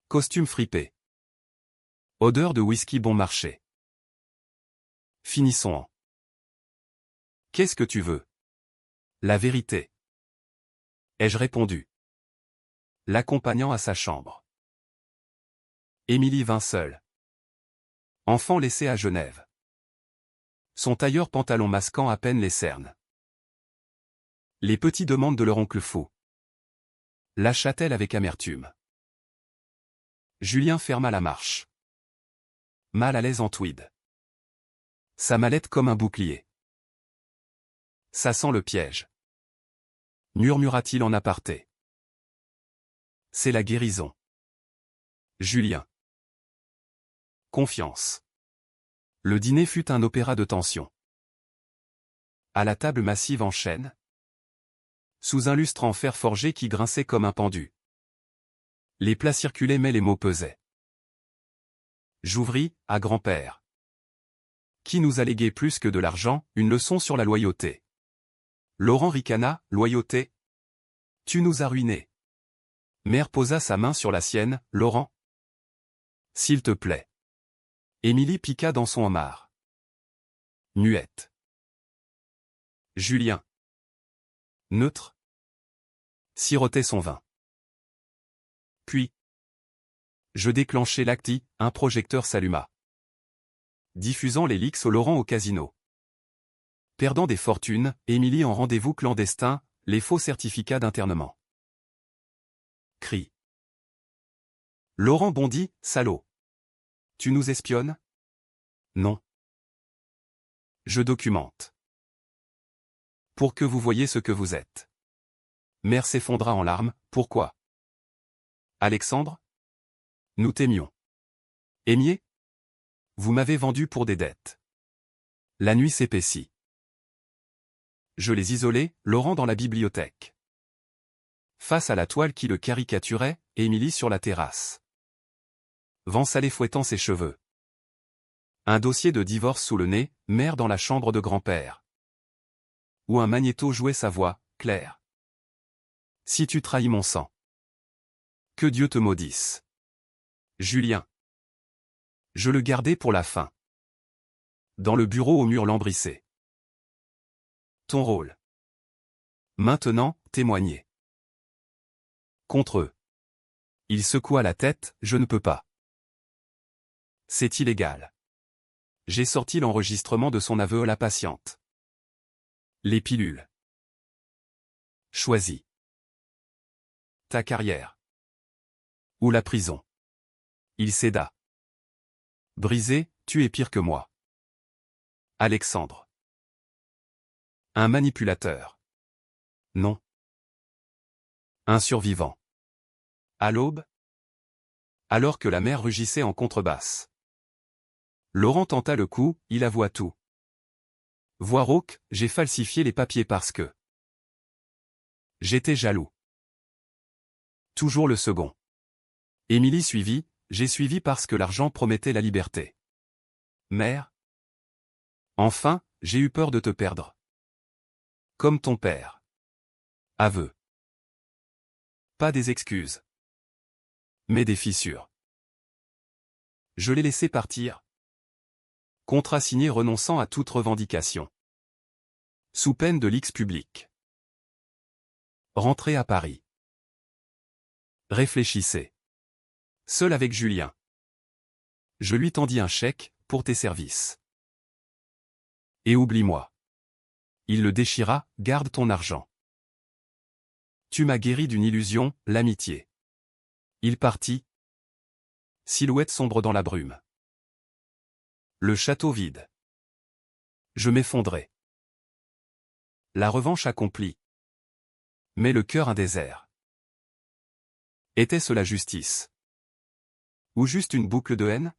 A: Costume fripé. Odeur de whisky bon marché. Finissons en. Qu'est-ce que tu veux? La vérité. Ai-je répondu. L'accompagnant à sa chambre. Émilie vint seule. Enfant laissé à Genève. Son tailleur pantalon masquant à peine les cernes. Les petits demandent de leur oncle fou. Lâcha-t-elle avec amertume. Julien ferma la marche. Mal à l'aise en tweed. Sa mallette comme un bouclier. Ça sent le piège. Murmura-t-il en aparté. C'est la guérison. Julien. Confiance. Le dîner fut un opéra de tension. À la table massive en chêne. Sous un lustre en fer forgé qui grinçait comme un pendu. Les plats circulaient mais les mots pesaient. J'ouvris, à grand-père. Qui nous a légué plus que de l'argent, une leçon sur la loyauté. Laurent ricana, loyauté. Tu nous as ruinés. Mère posa sa main sur la sienne, Laurent. S'il te plaît. Émilie piqua dans son homard. Muette. Julien. Neutre. Sirotait son vin. Puis. Je déclenchai l'acti, un projecteur s'alluma. Diffusant les leaks au Laurent au casino. Perdant des fortunes, Émilie en rendez-vous clandestin, les faux certificats d'internement. Cri. Laurent bondit, salaud. Tu nous espionnes? Non. Je documente. Pour que vous voyiez ce que vous êtes. Mère s'effondra en larmes, pourquoi? Alexandre? Nous t'aimions. Aimiez? Vous m'avez vendu pour des dettes. La nuit s'épaissit. Je les isolai, Laurent dans la bibliothèque. Face à la toile qui le caricaturait, Émilie sur la terrasse. Vent salé fouettant ses cheveux. Un dossier de divorce sous le nez, mère dans la chambre de grand-père. Où un magnéto jouait sa voix, claire. Si tu trahis mon sang. Que Dieu te maudisse. Julien. Je le gardais pour la fin. Dans le bureau au mur lambrissé. Ton rôle. Maintenant, témoigner. Contre eux. Il secoua la tête, je ne peux pas. C'est illégal. J'ai sorti l'enregistrement de son aveu à la patiente. Les pilules. Choisis. Ta carrière. Ou la prison. Il céda. Brisé, tu es pire que moi. Alexandre. Un manipulateur. Non. Un survivant. À l'aube? Alors que la mer rugissait en contrebasse. Laurent tenta le coup, il avoua tout. Voix rauque, j'ai falsifié les papiers parce que... J'étais jaloux. Toujours le second. Émilie suivit, j'ai suivi parce que l'argent promettait la liberté. Mère? Enfin, j'ai eu peur de te perdre. Comme ton père. Aveu. Pas des excuses. Mais des fissures. Je l'ai laissé partir. Contrat signé renonçant à toute revendication. Sous peine de l'X public. Rentré à Paris. Réfléchissez. Seul avec Julien. Je lui tendis un chèque, pour tes services. Et oublie-moi. Il le déchira, garde ton argent. Tu m'as guéri d'une illusion, l'amitié. Il partit. Silhouette sombre dans la brume. Le château vide. Je m'effondrais. La revanche accomplie. Mais le cœur un désert. Était-ce la justice? Ou juste une boucle de haine?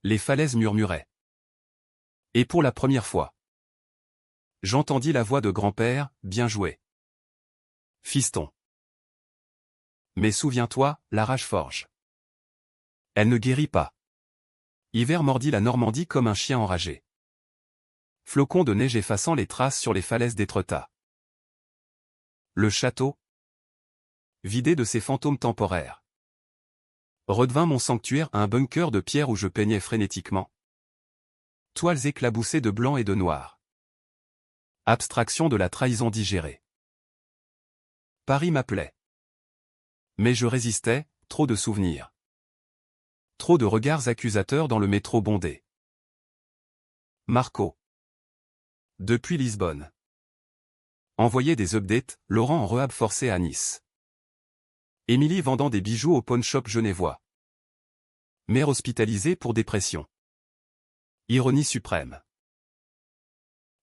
A: Les falaises murmuraient. Et pour la première fois, j'entendis la voix de grand-père, bien joué. Fiston. Mais souviens-toi, la rage forge. Elle ne guérit pas. Hiver mordit la Normandie comme un chien enragé. Flocons de neige effaçant les traces sur les falaises d'Étretat. Le château, vidé de ses fantômes temporaires, redevint mon sanctuaire, un bunker de pierre où je peignais frénétiquement. Toiles éclaboussées de blanc et de noir. Abstraction de la trahison digérée. Paris m'appelait. Mais je résistais, trop de souvenirs. Trop de regards accusateurs dans le métro bondé. Marco. Depuis Lisbonne. Envoyé des updates, Laurent en rehab forcé à Nice. Émilie vendant des bijoux au pawn shop genevois. Mère hospitalisée pour dépression. Ironie suprême.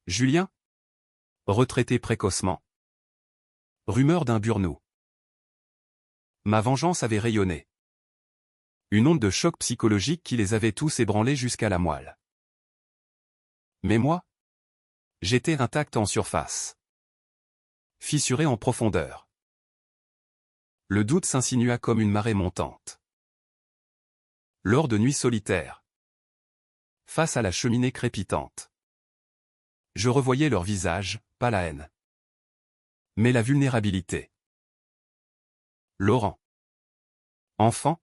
A: Julien. Retraité précocement. Rumeur d'un burn-out. Ma vengeance avait rayonné. Une onde de choc psychologique qui les avait tous ébranlés jusqu'à la moelle. Mais moi? J'étais intact en surface. Fissuré en profondeur. Le doute s'insinua comme une marée montante. Lors de nuits solitaires. Face à la cheminée crépitante. Je revoyais leur visage, pas la haine. Mais la vulnérabilité. Laurent. Enfant.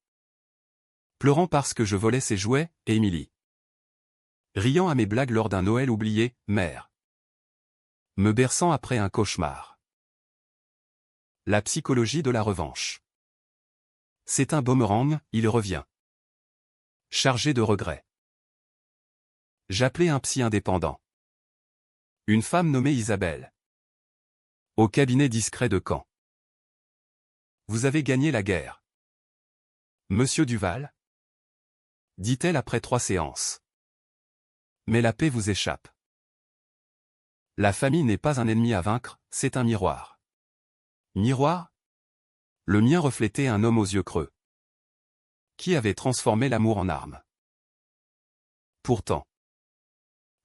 A: Pleurant parce que je volais ses jouets, et Émilie. Riant à mes blagues lors d'un Noël oublié, mère. Me berçant après un cauchemar. La psychologie de la revanche. C'est un boomerang, il revient. Chargé de regrets. J'appelais un psy indépendant. Une femme nommée Isabelle. Au cabinet discret de Caen. Vous avez gagné la guerre. Monsieur Duval? Dit-elle après 3 séances. Mais la paix vous échappe. La famille n'est pas un ennemi à vaincre, c'est un miroir. Miroir? Le mien reflétait un homme aux yeux creux. Qui avait transformé l'amour en arme. Pourtant.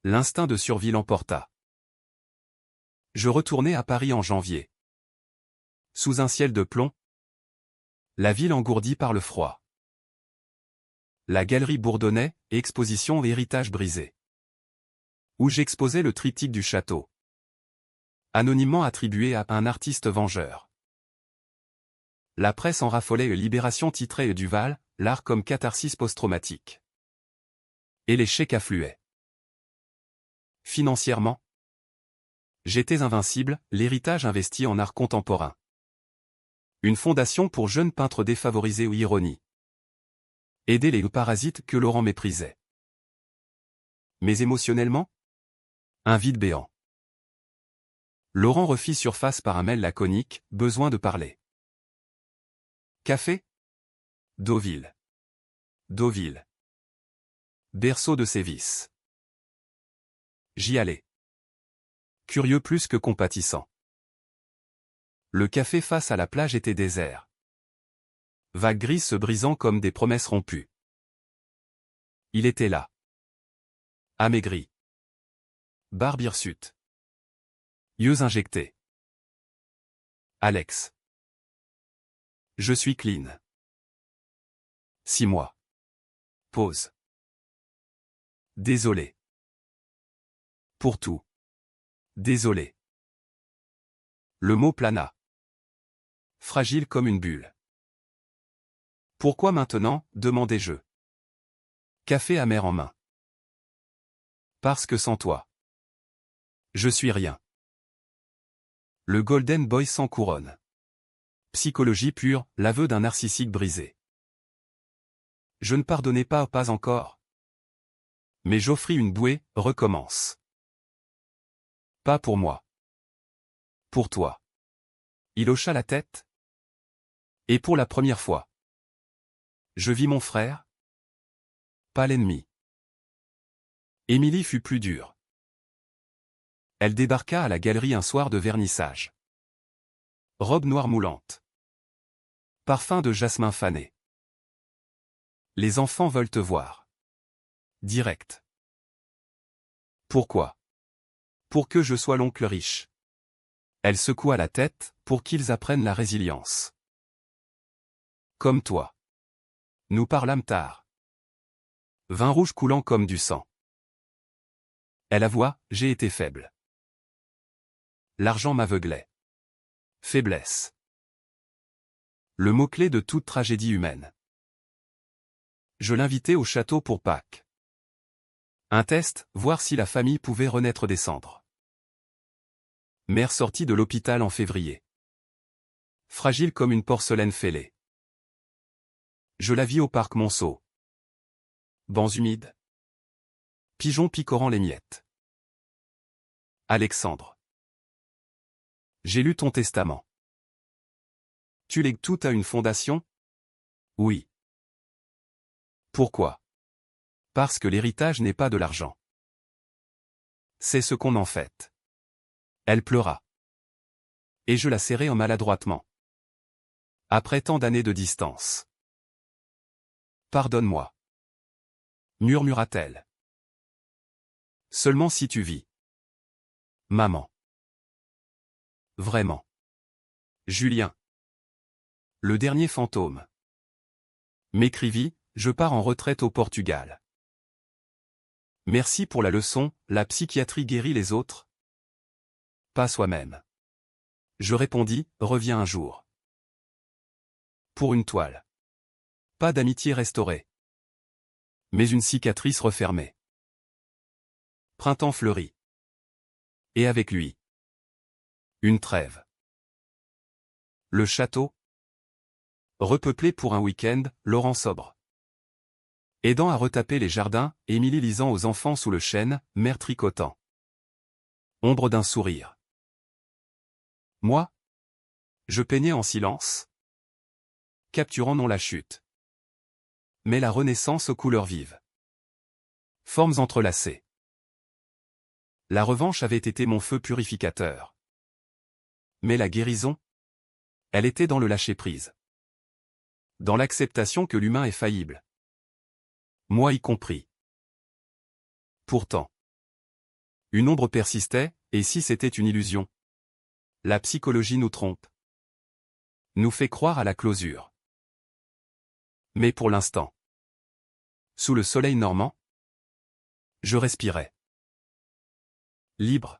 A: L'instinct de survie l'emporta. Je retournai à Paris en janvier. Sous un ciel de plomb. La ville engourdie par le froid. La galerie bourdonnait, exposition et héritage brisé. Où j'exposais le triptyque du château. Anonymement attribué à un artiste vengeur. La presse en raffolait et Libération titrait Duval, l'art comme catharsis post-traumatique. Et les chèques affluaient. Financièrement, j'étais invincible, l'héritage investi en art contemporain. Une fondation pour jeunes peintres défavorisés ou ironie. Aider les parasites que Laurent méprisait. Mais émotionnellement, un vide béant. Laurent refit surface par un mail laconique, besoin de parler. Café? Deauville. Deauville. Berceau de ses vices. J'y allais. Curieux plus que compatissant. Le café face à la plage était désert. Vagues grises se brisant comme des promesses rompues. Il était là. Amaigri. Barbe hirsute. Yeux injectés. Alex. Je suis clean. 6 mois. Pause. Désolé. Pour tout. Désolé. Le mot plana. Fragile comme une bulle. Pourquoi maintenant, demandai-je. Café amer en main. Parce que sans toi. Je suis rien. Le Golden Boy sans couronne. Psychologie pure, l'aveu d'un narcissique brisé. Je ne pardonnais pas encore. Mais j'offris une bouée, recommence. Pas pour moi. Pour toi. Il hocha la tête. Et pour la première fois. Je vis mon frère. Pas l'ennemi. Émilie fut plus dure. Elle débarqua à la galerie un soir de vernissage. Robe noire moulante. Parfum de jasmin fané. Les enfants veulent te voir. Direct. Pourquoi? Pour que je sois l'oncle riche. Elle secoua la tête, pour qu'ils apprennent la résilience. Comme toi. Nous parlâmes tard. Vin rouge coulant comme du sang. Elle avoua, j'ai été faible. L'argent m'aveuglait. Faiblesse. Le mot-clé de toute tragédie humaine. Je l'invitai au château pour Pâques. Un test, voir si la famille pouvait renaître des cendres. Mère sortit de l'hôpital en février. Fragile comme une porcelaine fêlée. Je la vis au parc Monceau. Bancs humides. Pigeons picorant les miettes. Alexandre. J'ai lu ton testament. Tu lègues tout à une fondation? Oui. Pourquoi? Parce que l'héritage n'est pas de l'argent. C'est ce qu'on en fait. Elle pleura. Et je la serrai en maladroitement. Après tant d'années de distance. Pardonne-moi. Murmura-t-elle. Seulement si tu vis. Maman. Vraiment. Julien. Le dernier fantôme. M'écrivit, je pars en retraite au Portugal. Merci pour la leçon, la psychiatrie guérit les autres. Pas soi-même. Je répondis, reviens un jour. Pour une toile. Pas d'amitié restaurée. Mais une cicatrice refermée. Printemps fleuri. Et avec lui. Une trêve. Le château. Repeuplé pour un week-end, Laurent sobre. Aidant à retaper les jardins, Émilie lisant aux enfants sous le chêne, mère tricotant. Ombre d'un sourire. Moi? Je peignais en silence. Capturant non la chute. Mais la renaissance aux couleurs vives. Formes entrelacées. La revanche avait été mon feu purificateur. Mais la guérison? Elle était dans le lâcher-prise. Dans l'acceptation que l'humain est faillible. Moi y compris. Pourtant. Une ombre persistait, et si c'était une illusion? La psychologie nous trompe. Nous fait croire à la closure. Mais pour l'instant. Sous le soleil normand, je respirais. Libre.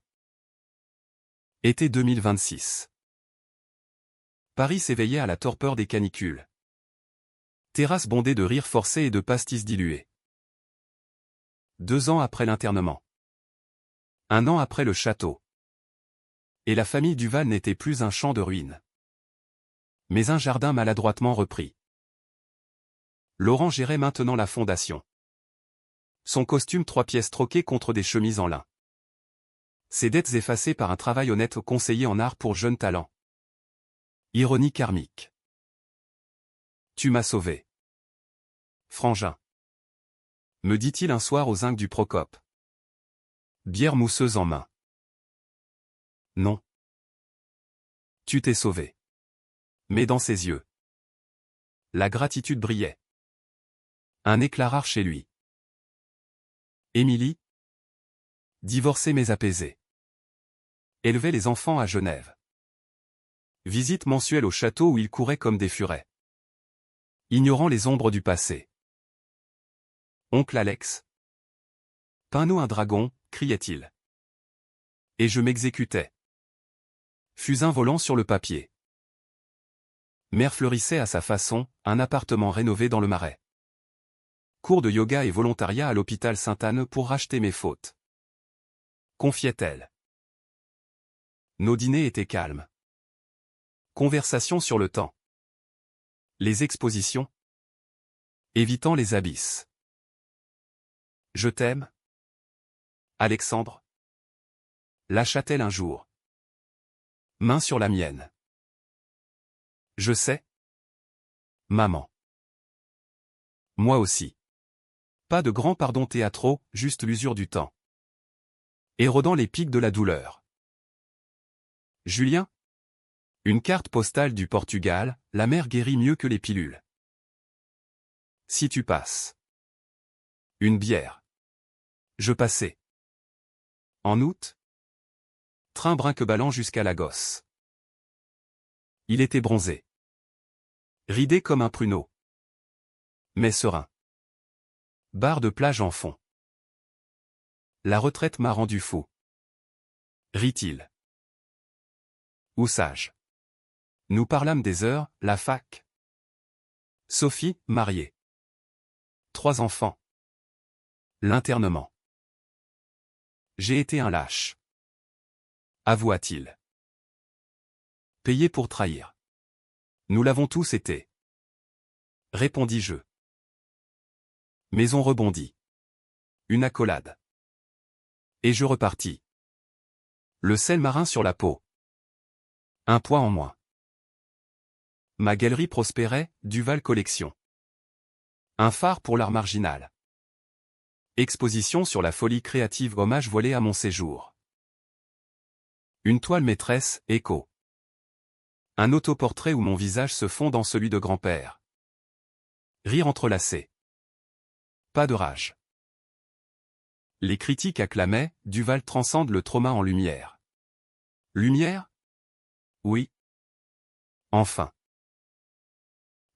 A: Été 2026. Paris s'éveillait à la torpeur des canicules. Terrasse bondée de rires forcés et de pastis dilués. 2 ans après l'internement. 1 an après le château. Et la famille Duval n'était plus un champ de ruines, mais un jardin maladroitement repris. Laurent gérait maintenant la fondation. Son costume 3 pièces troqué contre des chemises en lin. Ses dettes effacées par un travail honnête conseiller en art pour jeunes talents. Ironie karmique. Tu m'as sauvé, frangin, me dit-il un soir aux zincs du Procope. Bière mousseuse en main. Non. Tu t'es sauvé. Mais dans ses yeux, la gratitude brillait. Un éclat rare chez lui. Émilie, divorcée mais apaisée, élevait les enfants à Genève. Visite mensuelle au château où ils couraient comme des furets, ignorant les ombres du passé. Oncle Alex, peins-nous un dragon, criait-il. Et je m'exécutais. Fusain volant sur le papier. Mère fleurissait à sa façon, un appartement rénové dans le Marais. Cours de yoga et volontariat à l'hôpital Sainte-Anne pour racheter mes fautes, confiait-elle. Nos dîners étaient calmes. Conversation sur le temps. Les expositions. Évitant les abysses. Je t'aime, Alexandre. Lâcha-t-elle un jour. Main sur la mienne. Je sais. Maman. Moi aussi. Pas de grands pardons théâtraux, juste l'usure du temps. Érodant les pics de la douleur. Julien? Une carte postale du Portugal, la mère guérit mieux que les pilules. Si tu passes. Une bière. Je passais. En août? Train brinque-ballant jusqu'à Lagos. Il était bronzé. Ridé comme un pruneau. Mais serein. Bar de plage en fond. La retraite m'a rendu fou. Rit-il. Ou sage. Nous parlâmes des heures, la fac. Sophie, mariée. 3 enfants. L'internement. J'ai été un lâche. Avoua-t-il. Payé pour trahir. Nous l'avons tous été. Répondis-je. Mais on rebondit. Une accolade. Et je repartis. Le sel marin sur la peau. Un poids en moins. Ma galerie prospérait, Duval Collection. Un phare pour l'art marginal. Exposition sur la folie créative, hommage voilé à mon séjour. Une toile maîtresse, écho. Un autoportrait où mon visage se fond dans celui de grand-père. Rire entrelacé. Pas de rage. Les critiques acclamaient, Duval transcende le trauma en lumière. Lumière? Oui. Enfin.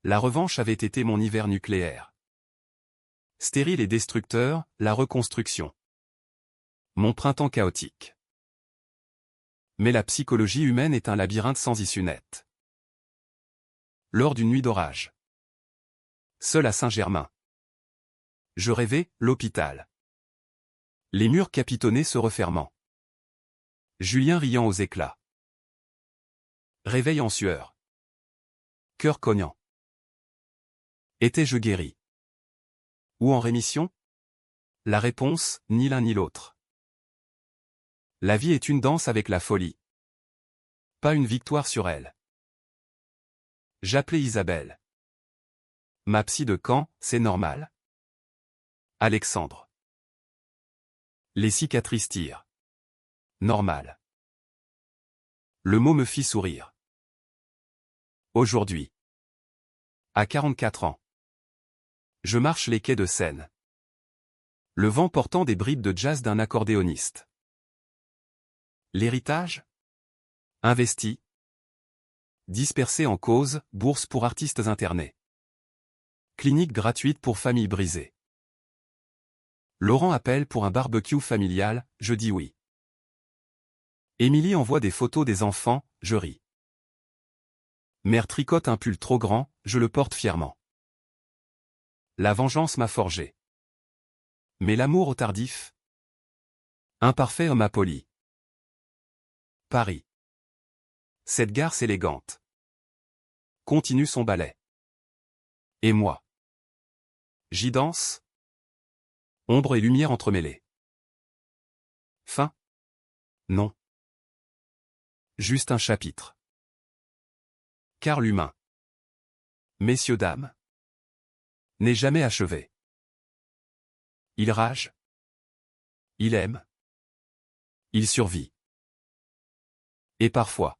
A: La revanche avait été mon hiver nucléaire. Stérile et destructeur, la reconstruction. Mon printemps chaotique. Mais la psychologie humaine est un labyrinthe sans issue nette. Lors d'une nuit d'orage. Seul à Saint-Germain. Je rêvais, l'hôpital. Les murs capitonnés se refermant. Julien riant aux éclats. Réveil en sueur. Cœur cognant. Étais-je guéri? Ou en rémission? La réponse, ni l'un ni l'autre. La vie est une danse avec la folie. Pas une victoire sur elle. J'appelais Isabelle. Ma psy de Caen, c'est normal? Alexandre. Les cicatrices tirent. Normal. Le mot me fit sourire. Aujourd'hui. À 44 ans. Je marche les quais de Seine. Le vent portant des bribes de jazz d'un accordéoniste. L'héritage? Investi. Dispersé en cause, bourse pour artistes internés. Clinique gratuite pour familles brisées. Laurent appelle pour un barbecue familial, je dis oui. Émilie envoie des photos des enfants, je ris. Mère tricote un pull trop grand, je le porte fièrement. La vengeance m'a forgé. Mais l'amour au tardif. Imparfait homme impoli. Paris. Cette garce élégante continue son ballet. Et moi, j'y danse. Ombre et lumière entremêlées. Fin? Non. Juste un chapitre. Car l'humain, messieurs dames, n'est jamais achevé. Il rage. Il aime. Il survit. Et parfois,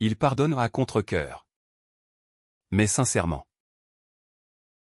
A: il pardonne à contre-cœur. Mais sincèrement.